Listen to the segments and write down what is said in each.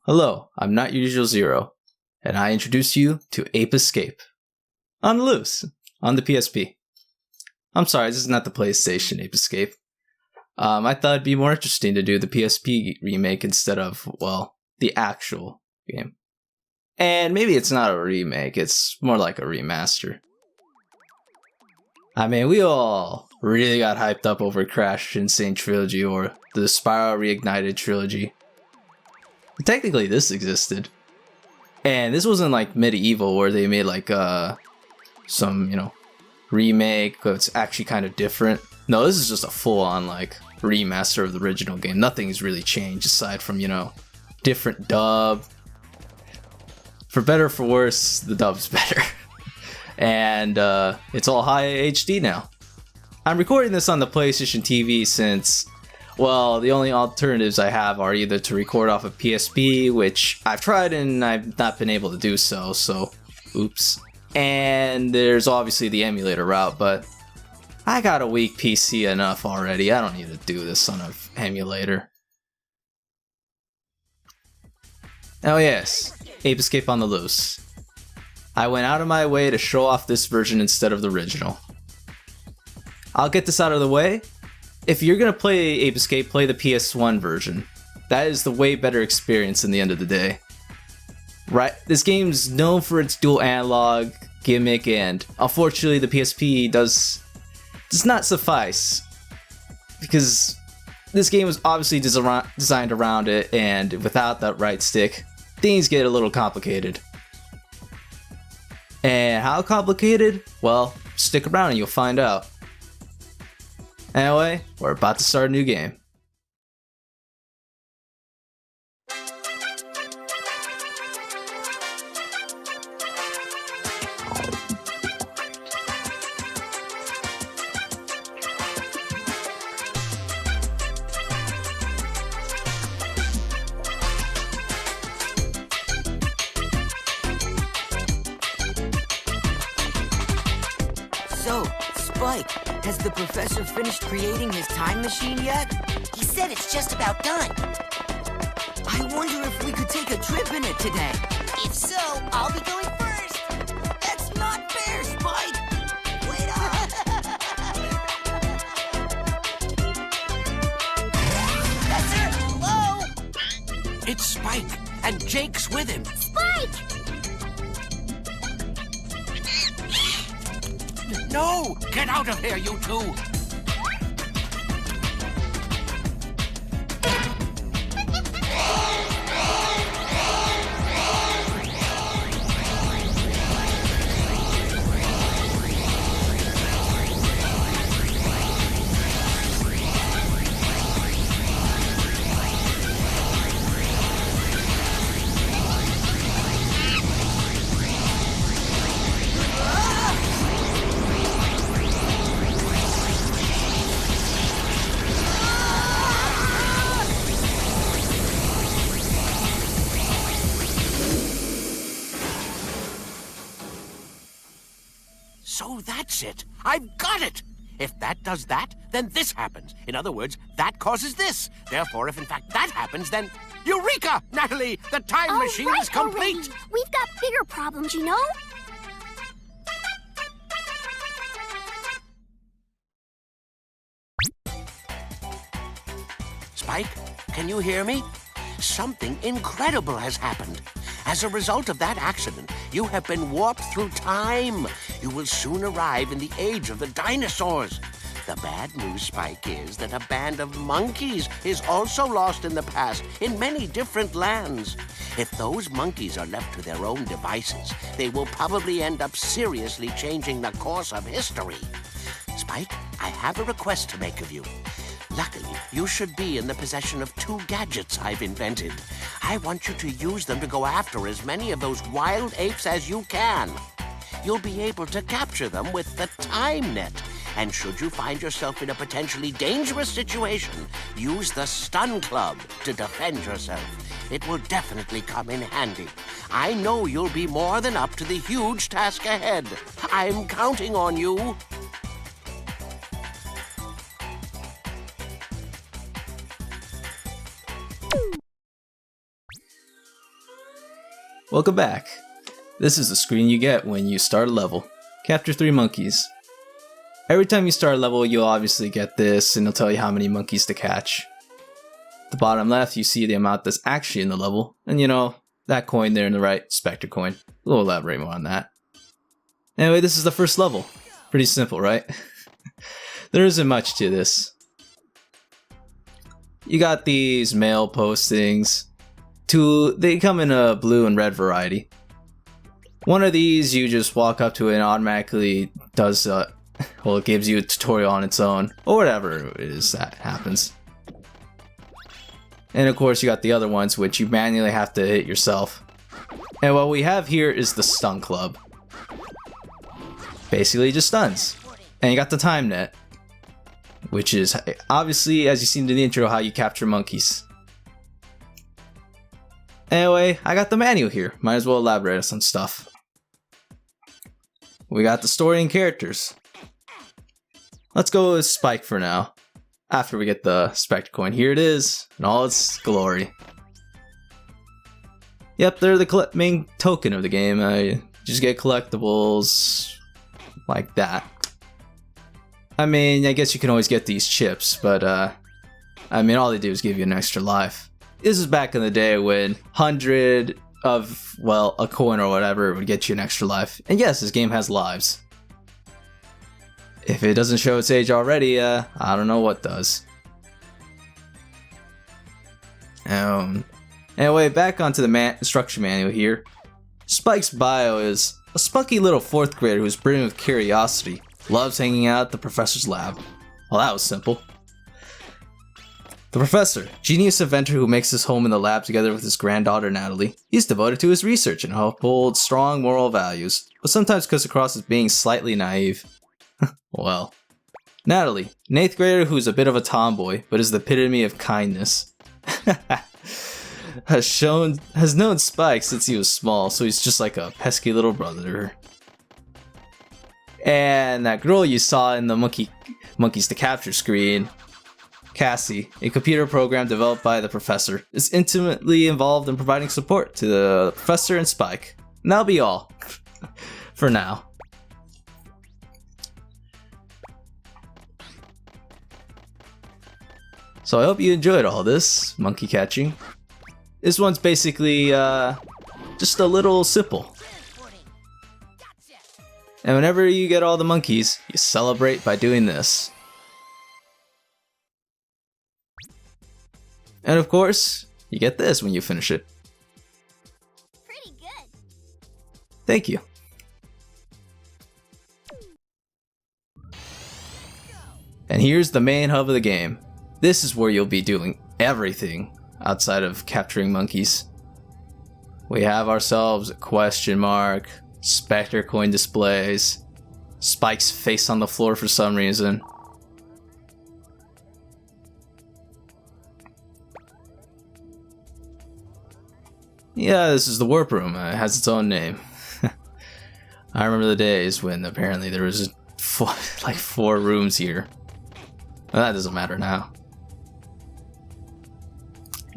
Hello, I'm notyourusualZero, and I introduce you to Ape Escape. On the loose, on the PSP. I'm sorry, this is not the PlayStation Ape Escape. I thought it'd be more interesting to do the PSP remake instead of, well, the actual game. And maybe it's not a remake, it's more like a remaster. I mean, we all really got hyped up over Crash Insane Trilogy or the Spiral Reignited Trilogy. But technically, this existed. And this wasn't like Medieval where they made like some, remake that's actually kind of different. No, this is just a full-on like remaster of the original game. Nothing's really changed aside from, different dub. For better or for worse, the dub's better. And it's all high HD now. I'm recording this on the PlayStation TV since, well, the only alternatives I have are either to record off of PSP, which I've tried and I've not been able to do so oops. And there's obviously the emulator route, but I got a weak PC enough already. I don't need to do this on an emulator. Oh yes, Ape Escape on the loose. I went out of my way to show off this version instead of the original. I'll get this out of the way. If you're gonna play Ape Escape, play the PS1 version. That is the way better experience in the end of the day. Right, this game's known for its dual analog gimmick, and unfortunately the PSP does not suffice. Because this game was obviously designed around it, and without that right stick, things get a little complicated. And how complicated? Well, stick around and you'll find out. Anyway, we're about to start a new game. So, Spike, has the professor finished creating his time machine yet? He said it's just about done. I wonder if we could take a trip in it today. If so, I'll be going first. That's not fair, Spike! Wait up! Professor, hello? It's Spike, and Jake's with him. Spike! No! Get out of here, you two! So that's it. I've got it. If that does that, then this happens. In other words, that causes this. Therefore, if in fact that happens, then... Eureka! Natalie, the time machine is complete! Already. We've got bigger problems, you know? Spike, can you hear me? Something incredible has happened. As a result of that accident, you have been warped through time. You will soon arrive in the age of the dinosaurs. The bad news, Spike, is that a band of monkeys is also lost in the past in many different lands. If those monkeys are left to their own devices, they will probably end up seriously changing the course of history. Spike, I have a request to make of you. Luckily, you should be in the possession of 2 gadgets I've invented. I want you to use them to go after as many of those wild apes as you can. You'll be able to capture them with the time net. And should you find yourself in a potentially dangerous situation, use the Stun Club to defend yourself. It will definitely come in handy. I know you'll be more than up to the huge task ahead. I'm counting on you. Welcome back. This is the screen you get when you start a level. Capture 3 monkeys. Every time you start a level, you'll obviously get this, and it'll tell you how many monkeys to catch. At the bottom left, you see the amount that's actually in the level, and you know, that coin there in the right, Spectre coin. We'll elaborate more on that. Anyway, this is the first level. Pretty simple, right? There isn't much to this. You got these mail postings. They come in a blue and red variety. One of these you just walk up to it and automatically does, well, it gives you a tutorial on its own, or whatever it is that happens. And of course you got the other ones which you manually have to hit yourself. And what we have here is the stun club. Basically just stuns. And you got the time net, which is obviously, as you seen in the intro, how you capture monkeys. Anyway, I got the manual here. Might as well elaborate on some stuff. We got the story and characters. Let's go with Spike for now. After we get the Spectre coin. Here it is, in all its glory. Yep, they're the main token of the game. You just get collectibles like that. I mean, I guess you can always get these chips, but I mean, all they do is give you an extra life. This is back in the day when 100 of, well, a coin or whatever would get you an extra life. And yes, this game has lives. If it doesn't show its age already, I don't know what does. Anyway, back onto the instruction manual here. Spike's bio is a spunky little 4th grader who's brimming with curiosity. Loves hanging out at the professor's lab. Well, that was simple. The professor, genius inventor who makes his home in the lab together with his granddaughter Natalie. He's devoted to his research and upholds strong moral values, but sometimes comes across as being slightly naive. Well, Natalie, an 8th grader who's a bit of a tomboy, but is the epitome of kindness. has known Spike since he was small, so he's just like a pesky little brother to her. And that girl you saw in the monkeys to capture screen, Cassie, a computer program developed by the professor, is intimately involved in providing support to the professor and Spike. And that'll be all. For now. So I hope you enjoyed all this monkey catching. This one's basically just a little simple. And whenever you get all the monkeys, you celebrate by doing this. And of course, you get this when you finish it. Pretty good. Thank you. And here's the main hub of the game. This is where you'll be doing everything outside of capturing monkeys. We have ourselves a question mark, Spectre coin displays, Spike's face on the floor for some reason. Yeah, this is the warp room. It has its own name. I remember the days when apparently there was like 4 rooms here. Well, that doesn't matter now.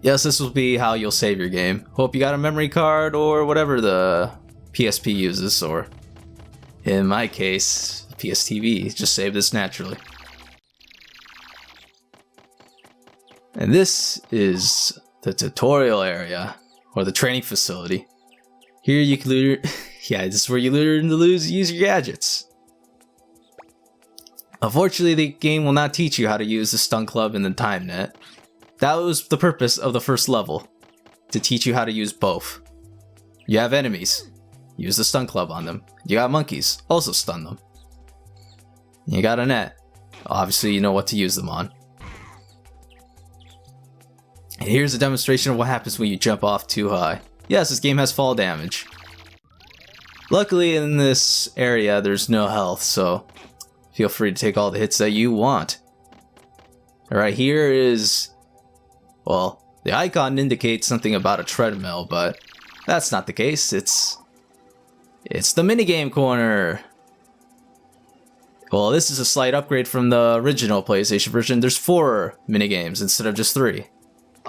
Yes, this will be how you'll save your game. Hope you got a memory card or whatever the PSP uses, or in my case, PSTV. Just save this naturally. And this is the tutorial area, or the training facility. Here you can learn, yeah, this is where you learn to use your gadgets. Unfortunately, the game will not teach you how to use the stun club and the time net. That was the purpose of the first level, to teach you how to use both. You have enemies, use the stun club on them. You got monkeys, also stun them. You got a net, obviously you know what to use them on. And here's a demonstration of what happens when you jump off too high. Yes, this game has fall damage. Luckily in this area there's no health, so feel free to take all the hits that you want. Alright, here is, well, the icon indicates something about a treadmill, but that's not the case. It's the minigame corner. Well, this is a slight upgrade from the original PlayStation version. There's 4 minigames instead of just 3.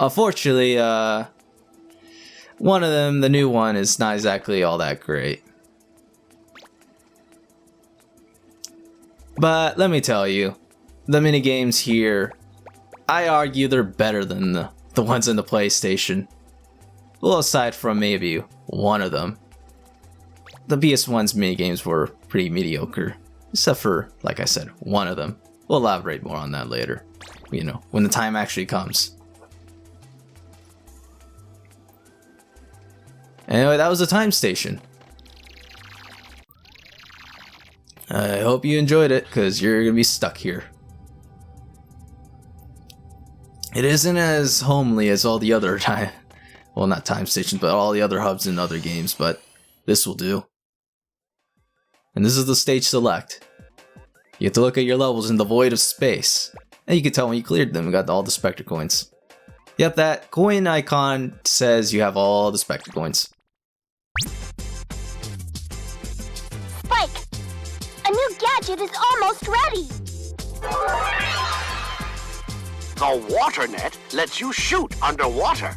Unfortunately, I One of them, the new one, is not exactly all that great. But let me tell you, the minigames here, I argue they're better than the ones in the PlayStation. Well, aside from maybe one of them. The PS1's minigames were pretty mediocre. Except for, like I said, one of them. We'll elaborate more on that later. You know, when the time actually comes. Anyway, that was the time station. I hope you enjoyed it, because you're going to be stuck here. It isn't as homely as all the other time... Well, not time stations, but all the other hubs in other games, but this will do. And this is the stage select. You have to look at your levels in the void of space. And you can tell when you cleared them, you got all the Spectre coins. Yep, that coin icon says you have all the Spectre coins. Spike! A new gadget is almost ready! The water net lets you shoot underwater.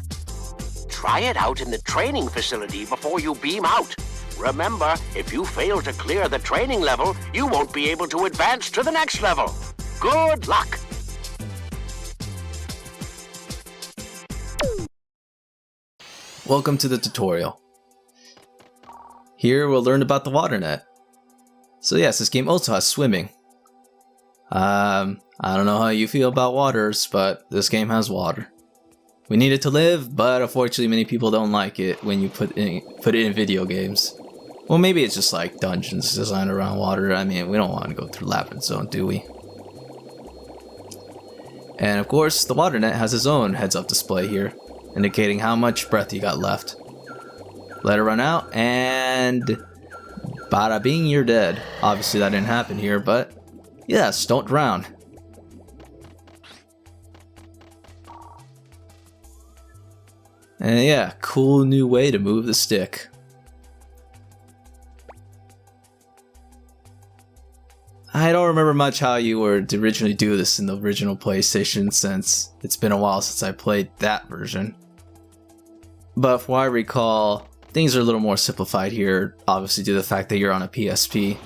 Try it out in the training facility before you beam out. Remember, if you fail to clear the training level, you won't be able to advance to the next level. Good luck! Welcome to the tutorial. Here we'll learn about the water net. So yes, this game also has swimming. I don't know how you feel about waters, but this game has water. We need it to live, but unfortunately many people don't like it when you put it in video games. Well, maybe it's just like dungeons designed around water. I mean, we don't want to go through Labyrinth Zone, do we? And of course, the water net has its own heads-up display here, indicating how much breath you got left. Let it run out, and bada bing, you're dead. Obviously that didn't happen here, but yes, don't drown. And yeah, cool new way to move the stick. I don't remember much how you were to originally do this in the original PlayStation, since it's been a while since I played that version. But from what I recall, things are a little more simplified here, obviously due to the fact that you're on a PSP.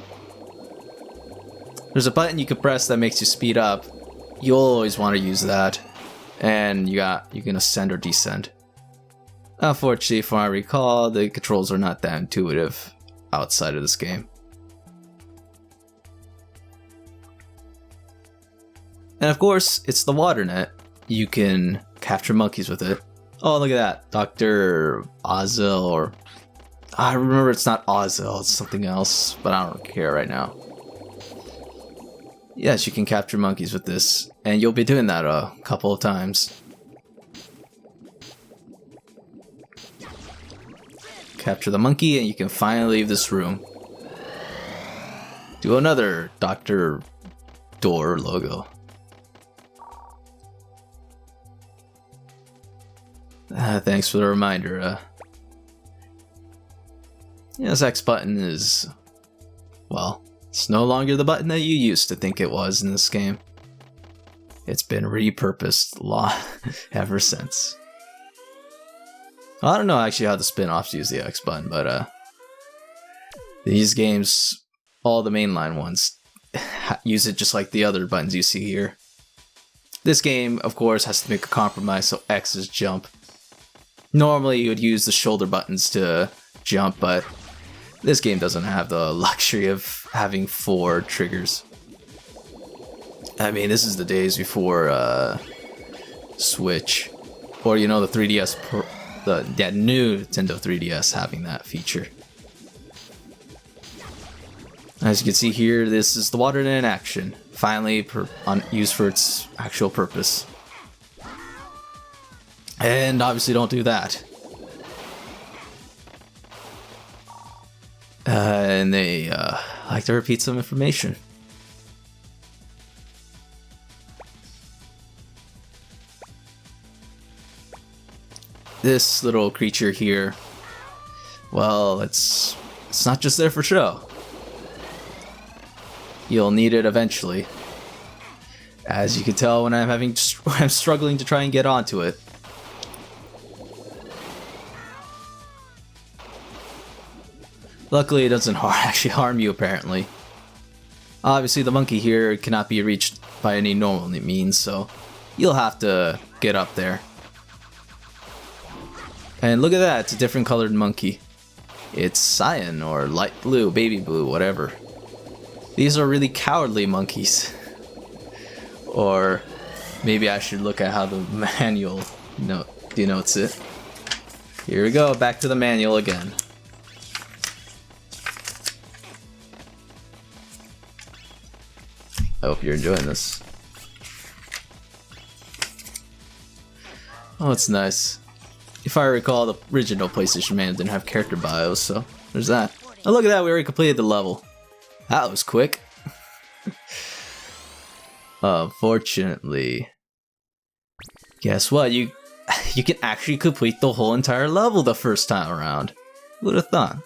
There's a button you can press that makes you speed up. You'll always want to use that. And you can ascend or descend. Unfortunately, from what I recall, the controls are not that intuitive outside of this game. And of course, it's the water net. You can capture monkeys with it. Oh, look at that. Dr. Ozel, or... I remember it's not Ozel, it's something else, but I don't care right now. Yes, you can capture monkeys with this, and you'll be doing that a couple of times. Capture the monkey, and you can finally leave this room. Do another Dr. Door logo. Thanks for the reminder. Yeah, this X button is... well, it's no longer the button that you used to think it was in this game. It's been repurposed ever since. Well, I don't know actually how the spin-offs use the X button, but these games, all the mainline ones, use it just like the other buttons you see here. This game, of course, has to make a compromise so X is jump. Normally you would use the shoulder buttons to jump, but this game doesn't have the luxury of having 4 triggers. I mean, this is the days before Switch, or you know, the 3DS, that new Nintendo 3DS having that feature. As you can see here, this is the water net in action, finally used for its actual purpose. And obviously don't do that. And they like to repeat some information. This little creature here, well, it's not just there for show. You'll need it eventually. As you can tell when I'm struggling to try and get onto it. Luckily, it doesn't actually harm you, apparently. Obviously, the monkey here cannot be reached by any normal means, so you'll have to get up there. And look at that, it's a different colored monkey. It's cyan or light blue, baby blue, whatever. These are really cowardly monkeys. Or maybe I should look at how the manual denotes it. Here we go, back to the manual again. I hope you're enjoying this. Oh, it's nice. If I recall, the original PlayStation manual didn't have character bios, so there's that. Oh, look at that, we already completed the level. That was quick. Unfortunately, guess what? You can actually complete the whole entire level the first time around. Who would have thought?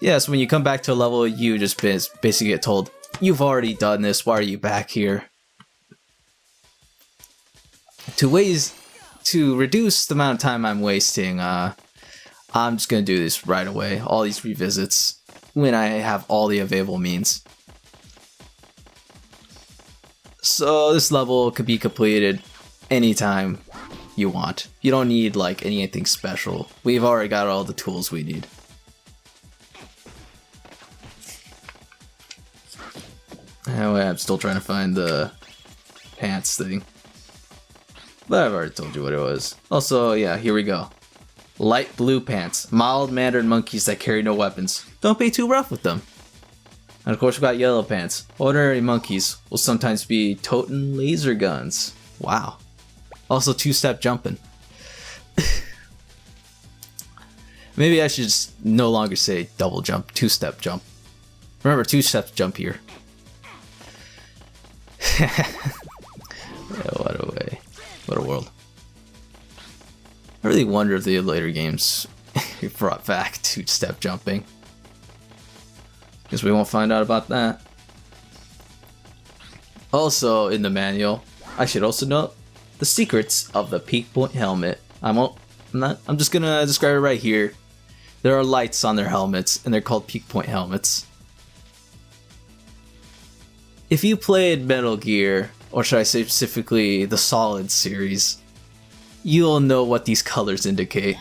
Yes, when you come back to a level, you just basically get told, you've already done this, why are you back here? To reduce the amount of time I'm wasting, I'm just gonna do this right away, all these revisits, when I have all the available means. So this level could be completed anytime you want. You don't need like anything special. We've already got all the tools we need. Anyway, I'm still trying to find the pants thing. But I've already told you what it was. Also, yeah, here we go. Light blue pants. Mild-mannered monkeys that carry no weapons. Don't be too rough with them. And of course we got yellow pants. Ordinary monkeys will sometimes be toting laser guns. Wow. Also two-step jumping. Maybe I should just no longer say double jump, two-step jump. Remember, two-step jump here. Yeah, what a way. What a world. I really wonder if the later games brought back two-step jumping. Guess we won't find out about that. Also in the manual, I should also note the secrets of the peak point helmet. I'm just gonna describe it right here. There are lights on their helmets and they're called peak point helmets. If you played Metal Gear, or should I say specifically the Solid series, you'll know what these colors indicate.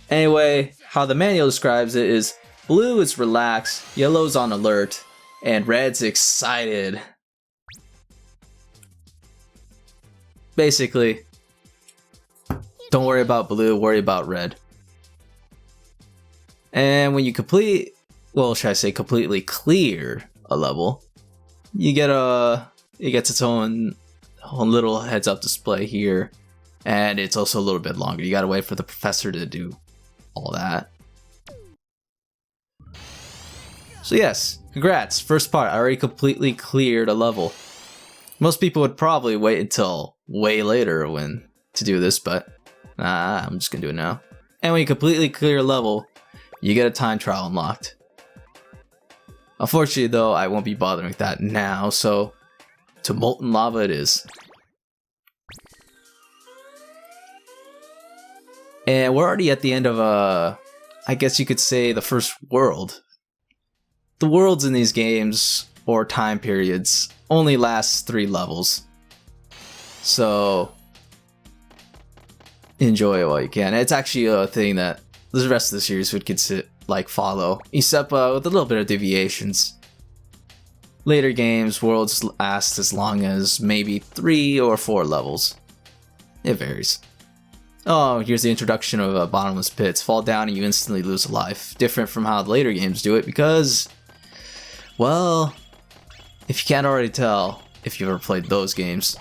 Anyway, how the manual describes it is blue is relaxed, yellow's on alert, and red's excited. Basically, don't worry about blue, worry about red. And when you complete, well, should I say completely clear a level, it gets its own little heads-up display here, and it's also a little bit longer. You gotta wait for the professor to do all that. So yes, congrats, first part, I already completely cleared a level. Most people would probably wait until way later to do this, but I'm just gonna do it now. And when you completely clear a level, you get a time trial unlocked. Unfortunately though, I won't be bothering with that now, so to Molten Lava it is. And we're already at the end of I guess you could say the first world. The worlds in these games, or time periods, only last 3 levels. So enjoy it while you can. It's actually a thing that the rest of the series would follow, except with a little bit of deviations. Later games, worlds last as long as maybe 3 or 4 levels. It varies. Oh, here's the introduction of bottomless pits. Fall down and you instantly lose a life. Different from how the later games do it because, well, if you can't already tell, if you've ever played those games,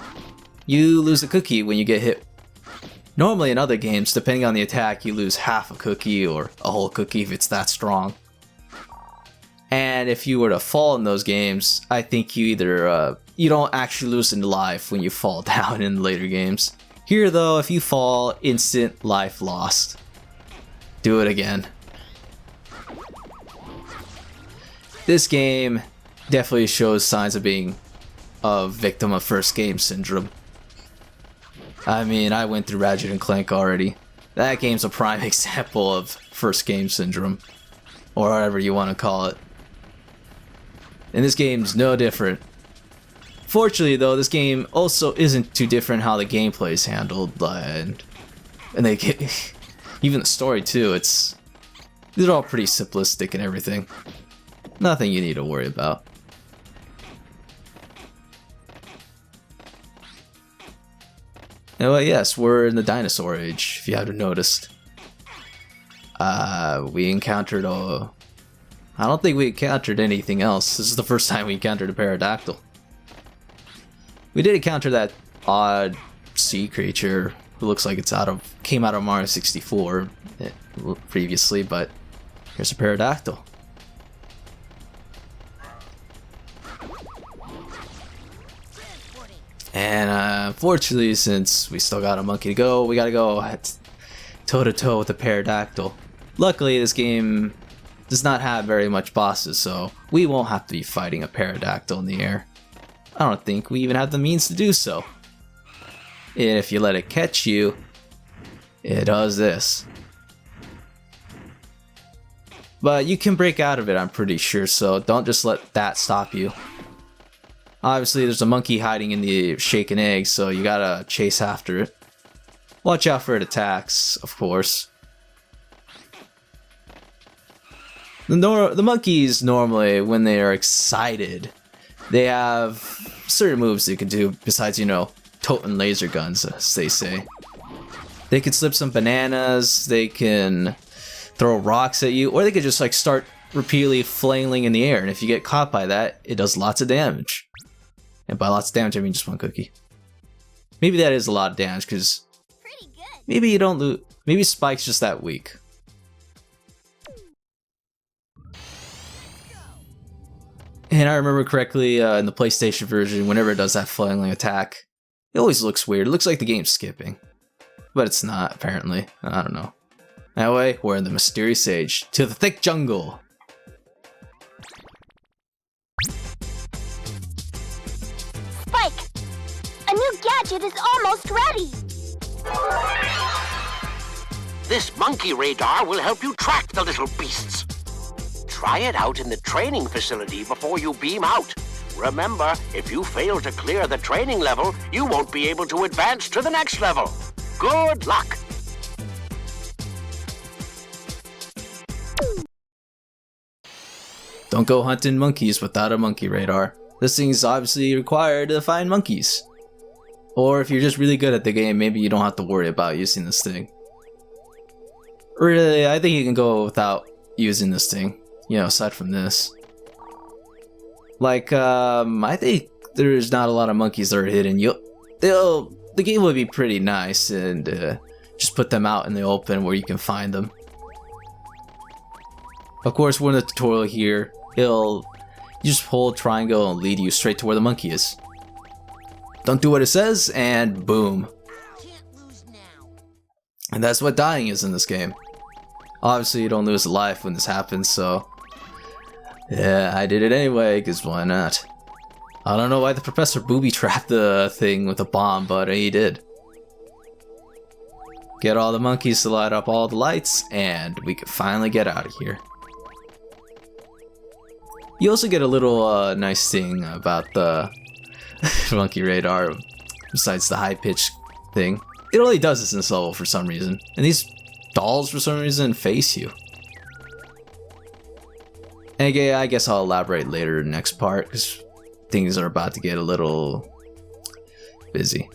you lose a cookie when you get hit. Normally in other games, depending on the attack, you lose half a cookie or a whole cookie if it's that strong. And if you were to fall in those games, I think you either, you don't actually lose any life when you fall down in later games. Here though, if you fall, instant life lost. Do it again. This game definitely shows signs of being a victim of first game syndrome. I mean, I went through Ratchet and Clank already. That game's a prime example of first game syndrome, or whatever you want to call it. And this game's no different. Fortunately though, this game also isn't too different how the gameplay is handled, and they get even the story too. These are all pretty simplistic and everything. Nothing you need to worry about. Anyway, yes, we're in the dinosaur age, if you haven't noticed. We encountered I don't think we encountered anything else. This is the first time we encountered a pterodactyl. We did encounter that odd sea creature who looks like came out of Mario 64 previously, but here's a pterodactyl. And unfortunately, since we still got a monkey to go, we gotta go toe to toe with the pterodactyl. Luckily, this game does not have very much bosses, so we won't have to be fighting a pterodactyl in the air. I don't think we even have the means to do so. And if you let it catch you, it does this. But you can break out of it, I'm pretty sure, so don't just let that stop you. Obviously, there's a monkey hiding in the shaken egg, so you gotta chase after it. Watch out for its attacks, of course. The monkeys, normally, when they are excited, they have certain moves they can do besides, toting laser guns, as they say. They can slip some bananas, they can throw rocks at you, or they could just start repeatedly flailing in the air, and if you get caught by that, it does lots of damage. And by lots of damage, I mean just one cookie. Maybe that is a lot of damage, because maybe you don't lose. Maybe Spike's just that weak. And I remember correctly, in the PlayStation version, whenever it does that flailing attack, it always looks weird. It looks like the game's skipping. But it's not, apparently. I don't know. Anyway, we're in the mysterious age. To the thick jungle! Spike! A new gadget is almost ready! This monkey radar will help you track the little beasts. Try it out in the training facility before you beam out. Remember, if you fail to clear the training level, you won't be able to advance to the next level. Good luck! Don't go hunting monkeys without a monkey radar. This thing's obviously required to find monkeys. Or if you're just really good at the game, maybe you don't have to worry about using this thing. Really, I think you can go without using this thing. Aside from this. I think there's not a lot of monkeys that are hidden. The game would be pretty nice and just put them out in the open where you can find them. Of course, we're in the tutorial here. You just hold triangle and lead you straight to where the monkey is. Don't do what it says, and boom. And that's what dying is in this game. Obviously, you don't lose a life when this happens, so... yeah, I did it anyway, because why not? I don't know why the professor booby-trapped the thing with a bomb, but he did. Get all the monkeys to light up all the lights, and we can finally get out of here. You also get a little nice thing about the monkey radar, besides the high-pitched thing. It only does this in this level for some reason, and these dolls for some reason face you. And again, I guess I'll elaborate later in the next part, because things are about to get a little busy.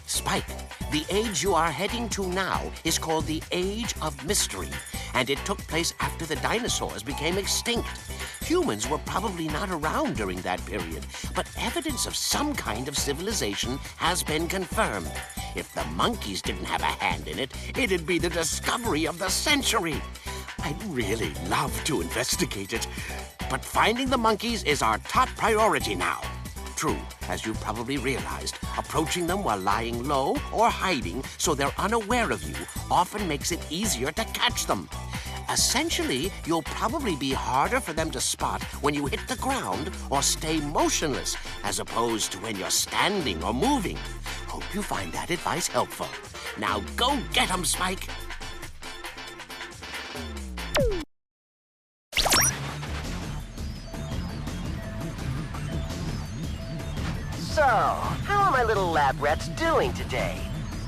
Spike, the age you are heading to now is called the Age of Mystery, and it took place after the dinosaurs became extinct. Humans were probably not around during that period, but evidence of some kind of civilization has been confirmed. If the monkeys didn't have a hand in it, it'd be the discovery of the century. I'd really love to investigate it, but finding the monkeys is our top priority now. True, as you've probably realized, approaching them while lying low or hiding so they're unaware of you often makes it easier to catch them. Essentially, you'll probably be harder for them to spot when you hit the ground or stay motionless, as opposed to when you're standing or moving. Hope you find that advice helpful. Now go get 'em, Spike. So, how are my little lab rats doing today?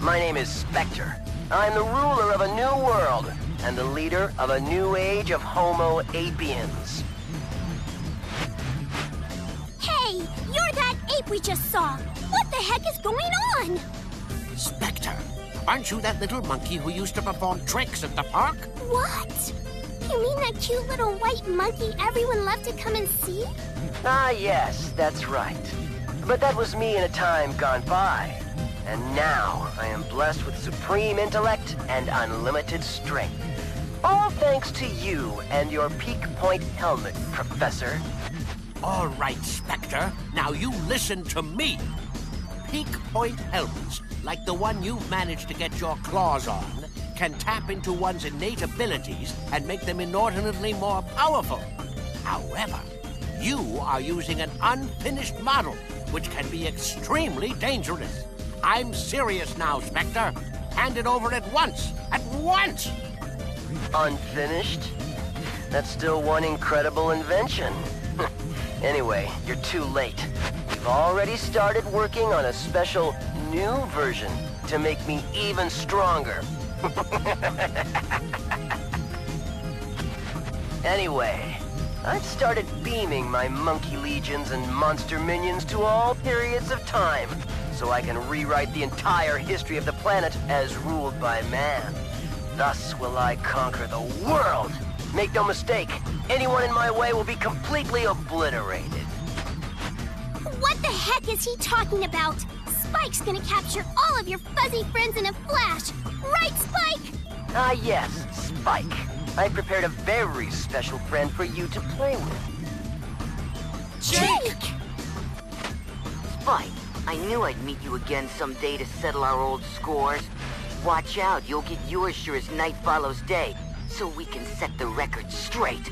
My name is Spectre. I'm the ruler of a new world and the leader of a new age of Homo apians. Hey, you're that ape we just saw. What the heck is going on? Spectre, aren't you that little monkey who used to perform tricks at the park? What? You mean that cute little white monkey everyone loved to come and see? Ah, yes, that's right. But that was me in a time gone by. And now I am blessed with supreme intellect and unlimited strength. All thanks to you and your Peak Point helmet, Professor. All right, Spectre. Now you listen to me. Peak Point helmets, like the one you've managed to get your claws on, can tap into one's innate abilities and make them inordinately more powerful. However, you are using an unfinished model, which can be extremely dangerous. I'm serious now, Spectre. Hand it over at once. At once! Unfinished? That's still one incredible invention. Anyway, you're too late. We've already started working on a special new version to make me even stronger. Anyway, I've started beaming my monkey legions and monster minions to all periods of time, so I can rewrite the entire history of the planet as ruled by man. Thus will I conquer the world. Make no mistake, anyone in my way will be completely obliterated. What the heck is he talking about? Spike's gonna capture all of your fuzzy friends in a flash. Right, Spike? Ah, yes, Spike. I prepared a very special friend for you to play with. Jake! Spike, I knew I'd meet you again someday to settle our old scores. Watch out, you'll get yours sure as night follows day, so we can set the record straight.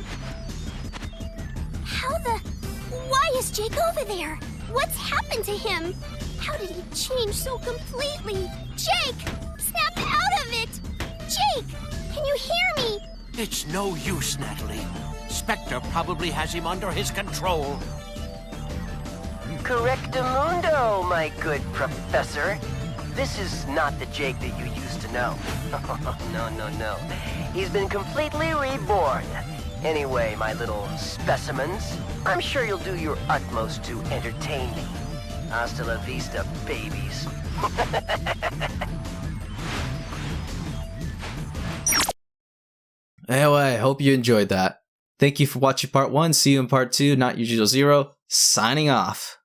Why is Jake over there? What's happened to him? How did he change so completely? Jake! Snap out of it! Jake! Can you hear me? It's no use, Natalie. Spectre probably has him under his control. Correctamundo, my good professor. This is not the Jake that you used to know. No. He's been completely reborn. Anyway, my little specimens, I'm sure you'll do your utmost to entertain me. Hasta la vista, babies. Anyway, I hope you enjoyed that. Thank you for watching part 1. See you in part 2. Not usual zero. Signing off.